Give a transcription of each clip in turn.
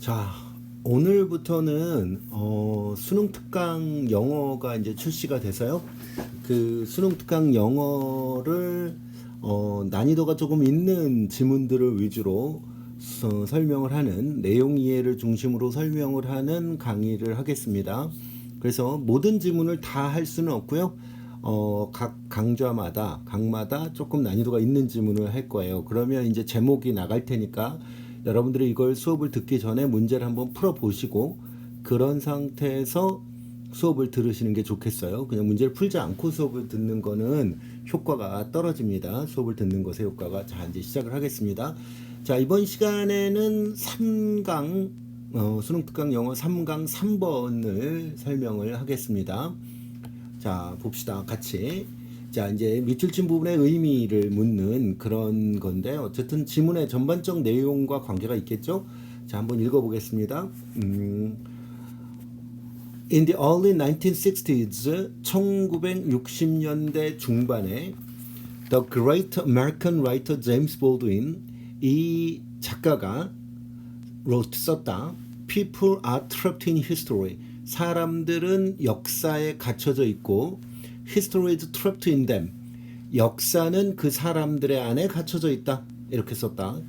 자, 오늘부터는 수능 특강 영어가 이제 출시가 돼서요. 그 수능 특강 영어를 난이도가 조금 있는 지문들을 위주로 설명을 하는 내용 이해를 중심으로 설명을 하는 강의를 하겠습니다. 그래서 모든 지문을 다 할 수는 없고요. 각 강마다 조금 난이도가 있는 지문을 할 거예요. 그러면 이제 제목이 나갈 테니까 여러분들이 이걸 수업을 듣기 전에 문제를 한번 풀어보시고 그런 상태에서 수업을 들으시는 게 좋겠어요. 그냥 문제를 풀지 않고 수업을 듣는 거는 효과가 떨어집니다. 수업을 듣는 것의 효과가. 자, 이제 시작을 하겠습니다. 자, 이번 시간에는 3강 수능특강 영어 3강 3번을 설명을 하겠습니다. 자, 봅시다. 같이. 자, 이제 밑줄 친 부분의 의미를 묻는 그런 건데, 어쨌든 지문의 전반적 내용과 관계가 있겠죠? 자, 한번 읽어보겠습니다. In the early 1960s, 1960년대 중반에 The great American writer James Baldwin, 이 작가가 썼다. People are trapped in history. 사람들은 역사에 갇혀져 있고 History is trapped in them. 역사는 그 사람들의 안에 갇혀져 있다. 이렇게 썼다.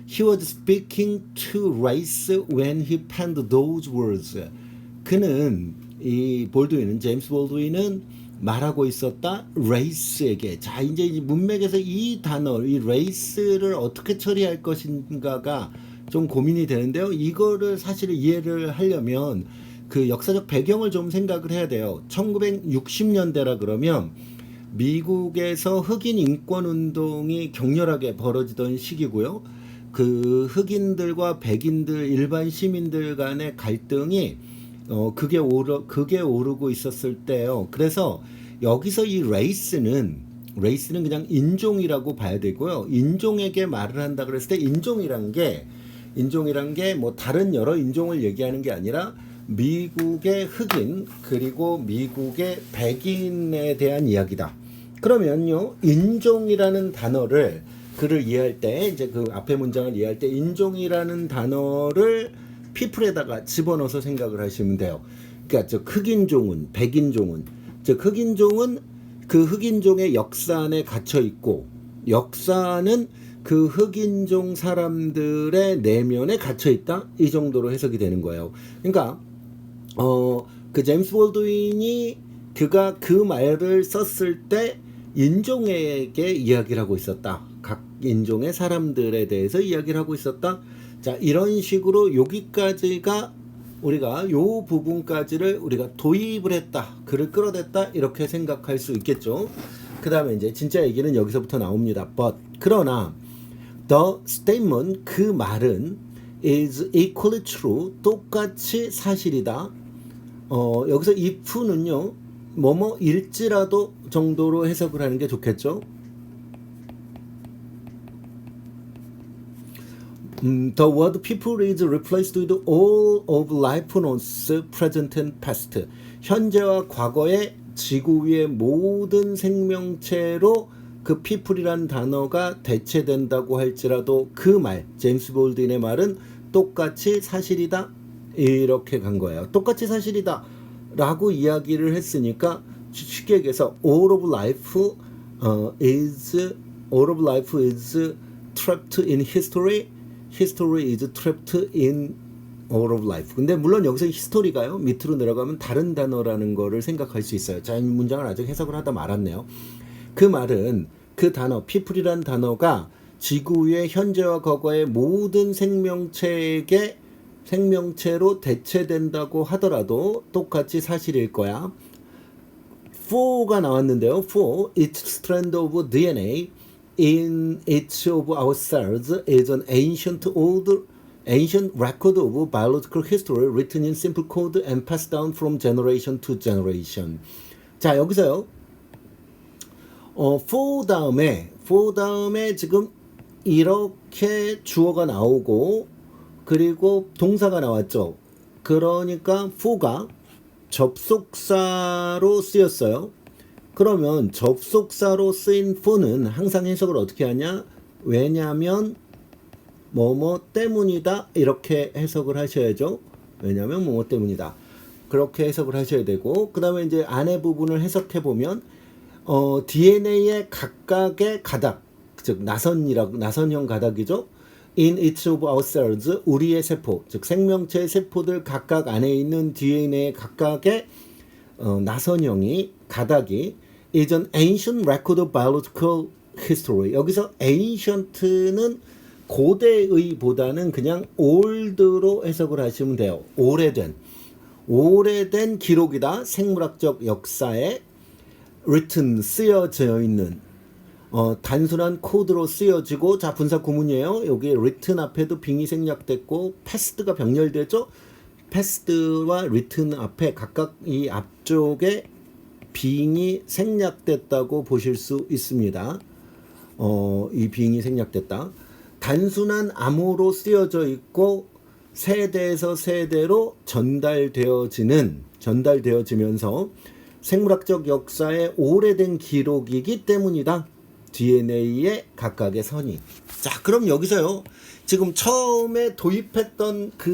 He was speaking to race when he penned those words. 그는 이 제임스 볼드윈은 말하고 있었다. race에게. 자, 이제 문맥에서 이 단어, 이 race를 어떻게 처리할 것인가가 좀 고민이 되는데요. 이거를 사실 이해를 하려면 그 역사적 배경을 좀 생각을 해야 돼요. 1960년대라 그러면 미국에서 흑인 인권 운동이 격렬하게 벌어지던 시기고요. 그 흑인들과 백인들, 일반 시민들 간의 갈등이 극에 오르고 있었을 때요. 그래서 여기서 이 레이스는 그냥 인종이라고 봐야 되고요. 인종에게 말을 한다 그랬을 때 인종이란 게 뭐 다른 여러 인종을 얘기하는 게 아니라 미국의 흑인 그리고 미국의 백인에 대한 이야기다. 그러면요, 인종이라는 단어를 글을 이해할 때 이제 그 앞에 문장을 이해할 때 인종이라는 단어를 people에다가 집어넣어서 생각을 하시면 돼요. 그러니까 저 흑인종은 백인종은 흑인종은 그 흑인종의 역사 안에 갇혀 있고 역사는 그 흑인종 사람들의 내면에 갇혀 있다. 이 정도로 해석이 되는 거예요. 그러니까 그 제임스 볼드윈이 그가 그 말을 썼을 때 인종에게 이야기를 하고 있었다. 각 인종의 사람들에 대해서 이야기를 하고 있었다. 자, 이런 식으로 여기까지가 우리가 요 부분까지를 우리가 도입을 했다. 글을 끌어댔다. 이렇게 생각할 수 있겠죠. 그 다음에 이제 진짜 얘기는 여기서부터 나옵니다. But 그러나 the statement 그 말은 is equally true 똑같이 사실이다. 여기서 if는요 뭐뭐일지라도 정도로 해석을 하는 게 좋겠죠. The word people is replaced with all of life on earth, present and past. 현재와 과거의 지구 위의 모든 생명체로 그 people이란 단어가 대체된다고 할지라도 그 말, 제임스 볼드윈의 말은 똑같이 사실이다. 이렇게 간 거예요. 똑같이 사실이다 라고 이야기를 했으니까 쉽게 얘기해서 all of life is trapped in history. History is trapped in all of life. 근데 물론 여기서 히스토리가요 밑으로 내려가면 다른 단어라는 거를 생각할 수 있어요. 자, 이 문장을 아직 해석을 하다 말았네요. 그 말은 그 단어 people이란 단어가 지구 위의 현재와 과거의 모든 생명체로 대체된다고 하더라도 똑같이 사실일 거야. for가 나왔는데요. for each strand of DNA in each of our cells is an ancient record of biological history written in simple code and passed down from generation to generation. 자, 여기서요. for 다음에 지금 이렇게 주어가 나오고 그리고 동사가 나왔죠. 그러니까 for가 접속사로 쓰였어요. 그러면 접속사로 쓰인 for는 항상 해석을 어떻게 하냐? 왜냐하면 뭐뭐 때문이다 이렇게 해석을 하셔야죠. 왜냐하면 뭐뭐 때문이다. 그렇게 해석을 하셔야 되고 그 다음에 이제 안에 부분을 해석해 보면 DNA의 각각의 가닥, 즉 나선형 가닥이죠. In each of our cells, 우리의 세포, 즉 생명체의 세포들 각각 안에 있는 DNA의 각각의 나선형이 가닥이 is an ancient record of biological history. 여기서 ancient는 고대의 보다는 그냥 old로 해석을 하시면 돼요. 오래된 기록이다. 생물학적 역사에 written 쓰여져 있는 단순한 코드로 쓰여지고 자 분사 구문이에요. 여기 written 앞에도 빙이 생략됐고 past가 병렬되죠. past와 written 앞에 각각 이 앞쪽에 빙이 생략됐다고 보실 수 있습니다. 이 빙이 생략됐다. 단순한 암호로 쓰여져 있고 세대에서 세대로 전달되어지면서 생물학적 역사의 오래된 기록이기 때문이다. DNA의 각각의 선이. 자, 그럼 여기서요. 지금 처음에 도입했던 그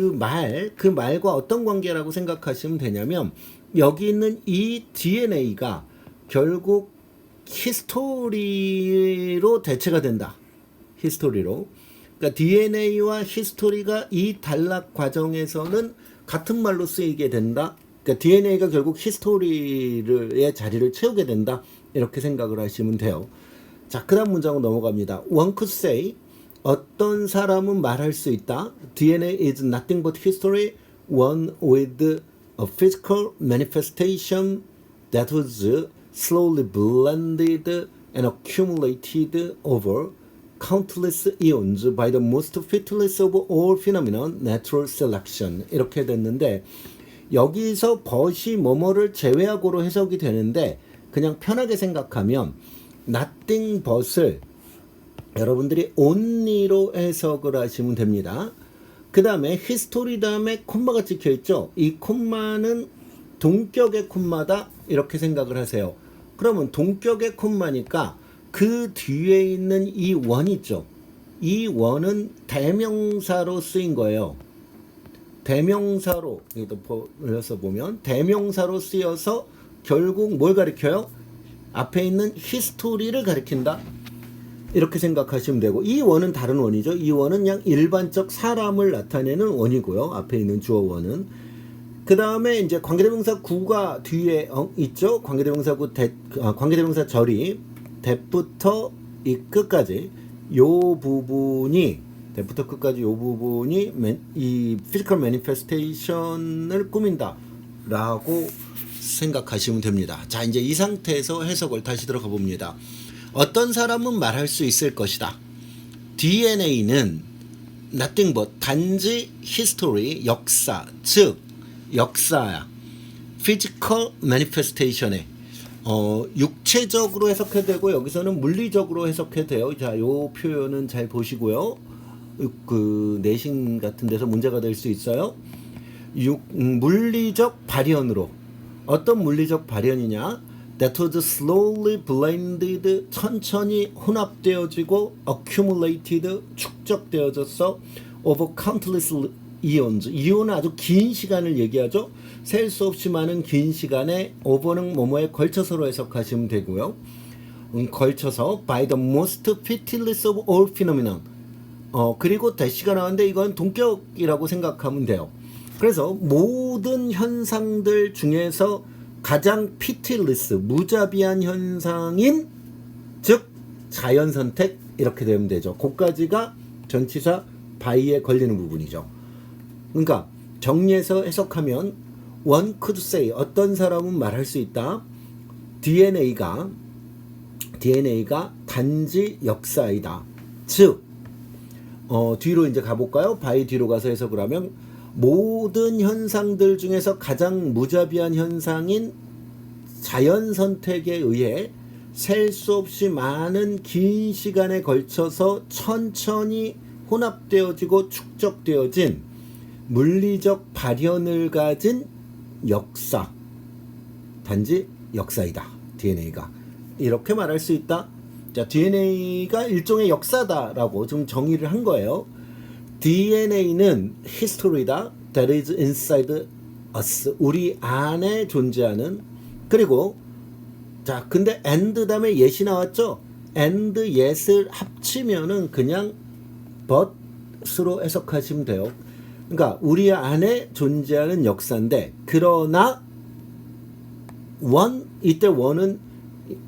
말과 어떤 관계라고 생각하시면 되냐면 여기 있는 이 DNA가 결국 히스토리로 대체가 된다. 히스토리로. 그러니까 DNA와 히스토리가 이 단락 과정에서는 같은 말로 쓰이게 된다. 그러니까 DNA가 결국 히스토리의 자리를 채우게 된다. 이렇게 생각을 하시면 돼요. 자, 그 다음 문장으로 넘어갑니다. One could say, 어떤 사람은 말할 수 있다. DNA is nothing but history, one with a physical manifestation that was slowly blended and accumulated over countless eons by the most fatalist of all phenomena, natural selection. 이렇게 됐는데 여기서 but이 뭐뭐를 제외하고로 해석이 되는데 그냥 편하게 생각하면 nothing but을 여러분들이 only로 해석을 하시면 됩니다. 그 다음에 history 다음에 콤마가 찍혀 있죠. 이 콤마는 동격의 콤마다 이렇게 생각을 하세요. 그러면 동격의 콤마니까 그 뒤에 있는 이 원 있죠. 이 원은 대명사로 쓰인 거예요. 대명사로 올려서 보면 대명사로 쓰여서 결국 뭘 가리켜요? 앞에 있는 히스토리를 가리킨다. 이렇게 생각하시면 되고 이 원은 다른 원이죠. 이 원은 그냥 일반적 사람을 나타내는 원이고요. 앞에 있는 주어 원은. 그 다음에 이제 관계대명사 구가 뒤에 있죠. 관계대명사 절이 that부터 이 끝까지 요 부분이 that부터 끝까지 요 부분이 이 physical manifestation을 꾸민다 라고 생각하시면 됩니다. 자, 이제 이 상태에서 해석을 다시 들어가 봅니다. 어떤 사람은 말할 수 있을 것이다. DNA는 nothing but 단지 history 역사 즉 역사야. physical manifestation에 육체적으로 해석해도 되고 여기서는 물리적으로 해석해도 돼요. 자, 요 표현은 잘 보시고요. 그 내신 같은 데서 문제가 될 수 있어요. 물리적 발현으로 어떤 물리적 발현이냐? That was slowly blended 천천히 혼합되어지고 accumulated 축적되어졌어 over countless eons. eon은 아주 긴 시간을 얘기하죠. 셀 수 없이 많은 긴 시간에 over는 뭐뭐에 걸쳐서로 해석하시면 되고요. 걸쳐서 by the most pitiless of all phenomena. 그리고 대시가 나왔는데 이건 동격이라고 생각하면 돼요. 그래서 모든 현상들 중에서 가장 pitiless 무자비한 현상인 즉 자연선택 이렇게 되면 되죠. 거기까지가 전치사 by에 걸리는 부분이죠. 그러니까 정리해서 해석하면 one could say 어떤 사람은 말할 수 있다. DNA가 단지 역사이다. 즉 뒤로 이제 가볼까요? by 뒤로 가서 해석을 하면 모든 현상들 중에서 가장 무자비한 현상인 자연선택에 의해 셀 수 없이 많은 긴 시간에 걸쳐서 천천히 혼합되어지고 축적되어진 물리적 발현을 가진 역사, 단지 역사이다. DNA가 이렇게 말할 수 있다. 자, DNA가 일종의 역사다라고 좀 정의를 한 거예요. DNA는 history다. That is inside us. 우리 안에 존재하는. 그리고 자, 근데 and 다음에 yes이 나왔죠? and yes를 합치면은 그냥 but으로 해석하시면 돼요. 그러니까 우리 안에 존재하는 역사인데, 그러나 이때 원은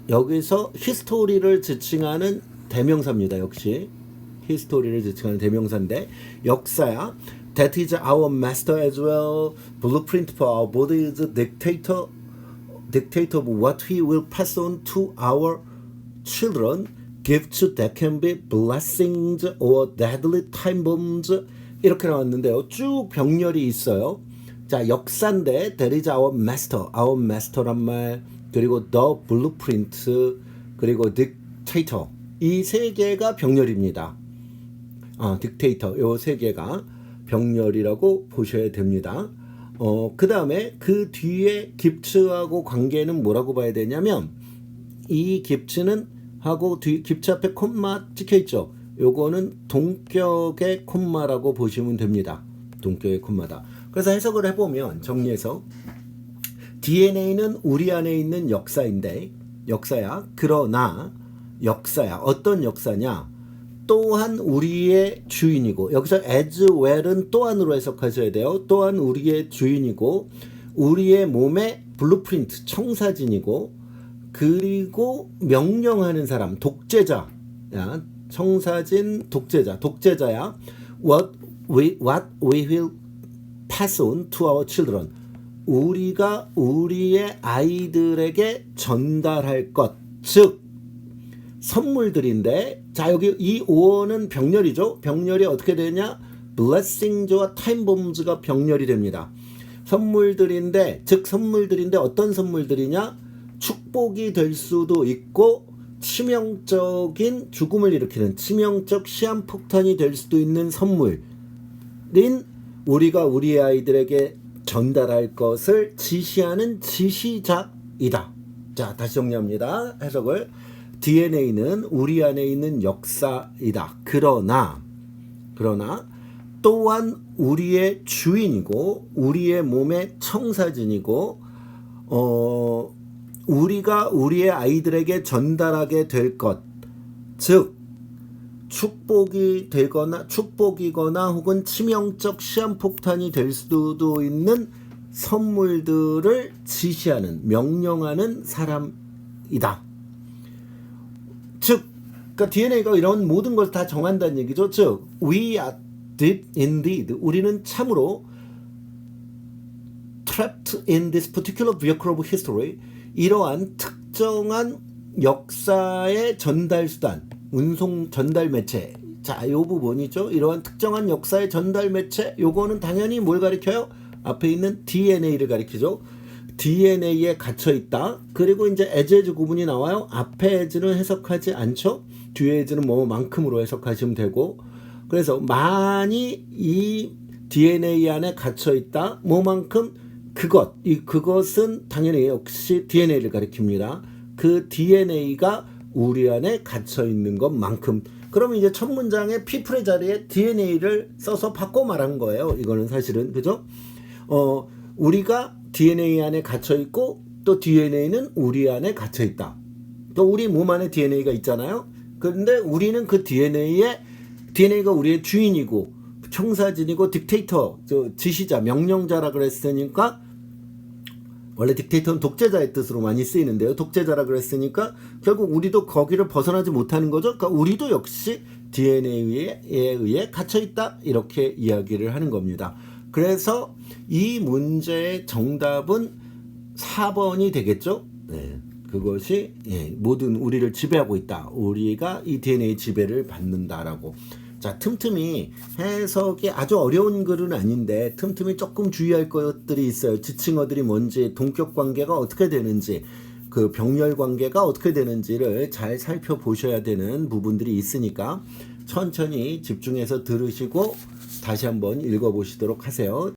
여기서 히스토리를 지칭하는 대명사입니다. 역시 히스토리를 지칭하는 대명사인데 역사야. That is our master as well. Blueprint for our body is dictator of what we will pass on to our children. Gifts that can be blessings or deadly time bombs. 이렇게 나왔는데요. 쭉 병렬이 있어요. 자, 역사인데 That is our master. Our master란 말, 그리고 the blueprint, 그리고 dictator. 이 세 개가 병렬입니다. dictator 요 세 개가 병렬이라고 보셔야 됩니다. 그 다음에 그 뒤에 깁츠하고 관계는 뭐라고 봐야 되냐면, 이 깁츠는 하고 깁츠 앞에 콤마 찍혀 있죠. 요거는 동격의 콤마라고 보시면 됩니다. 동격의 콤마다. 그래서 해석을 해보면, 정리해서 DNA는 우리 안에 있는 역사야. 그러나 역사야. 어떤 역사냐? 또한 우리의 주인이고, 여기서 as well은 또한으로 해석하셔야 돼요. 또한 우리의 주인이고, 우리의 몸의 블루프린트, 청사진이고, 그리고 명령하는 사람, 독재자. 청사진, 독재자야. What we will pass on to our children. 우리가 우리의 아이들에게 전달할 것, 즉 선물들인데, 자, 여기 이 5어는 병렬이죠. 병렬이 어떻게 되냐? blessings와 time bombs가 병렬이 됩니다. 선물들인데, 즉 선물들인데 어떤 선물들이냐? 축복이 될 수도 있고 치명적인 죽음을 일으키는 치명적 시한폭탄이 될 수도 있는 선물인 우리가 우리 아이들에게 전달할 것을 지시하는 지시자이다. 자, 다시 정리합니다. 해석을. DNA는 우리 안에 있는 역사이다. 그러나 또한 우리의 주인이고, 우리의 몸의 청사진이고, 우리가 우리의 아이들에게 전달하게 될 것, 즉 축복이거나 혹은 치명적 시한폭탄이 될 수도 있는 선물들을 지시하는, 명령하는 사람이다. 즉, 그러니까 DNA가 이런 모든 걸 다 정한다는 얘기죠. 즉, we are deep indeed. 우리는 참으로 trapped in this particular vehicle of history. 이러한 특정한 역사의 전달 수단, 운송 전달 매체. 자, 이 부분이죠. 이러한 특정한 역사의 전달 매체. 요거는 당연히 뭘 가리켜요? 앞에 있는 DNA를 가리키죠. DNA에 갇혀 있다. 그리고 이제 as 구분이 나와요. 앞에 as는 해석하지 않죠. 뒤에 as는 뭐만큼으로 해석하시면 되고. 그래서 많이 이 DNA 안에 갇혀 있다. 뭐만큼? 그것은 당연히 역시 DNA를 가리킵니다. 그 DNA가 우리 안에 갇혀 있는 것만큼. 그러면 이제 첫 문장에 people의 자리에 DNA를 써서 바꿔 말한 거예요. 이거는 사실은, 그죠? 우리가 DNA 안에 갇혀 있고, 또 DNA는 우리 안에 갇혀 있다. 또 우리 몸 안에 DNA가 있잖아요. 그런데 우리는 그 DNA가 우리의 주인이고, 청사진이고, 딕테이터, 지시자, 명령자라 그랬으니까, 원래 딕테이터는 독재자의 뜻으로 많이 쓰이는데요. 독재자라 그랬으니까 결국 우리도 거기를 벗어나지 못하는 거죠. 그러니까 우리도 역시 DNA에 의해 갇혀있다. 이렇게 이야기를 하는 겁니다. 그래서 이 문제의 정답은 4번이 되겠죠. 네, 그것이 모든 우리를 지배하고 있다. 우리가 이 DNA 지배를 받는다라고. 자, 틈틈이 해석이 아주 어려운 글은 아닌데 틈틈이 조금 주의할 것들이 있어요. 지칭어들이 뭔지, 동격 관계가 어떻게 되는지, 그 병렬 관계가 어떻게 되는지를 잘 살펴보셔야 되는 부분들이 있으니까 천천히 집중해서 들으시고 다시 한번 읽어보시도록 하세요.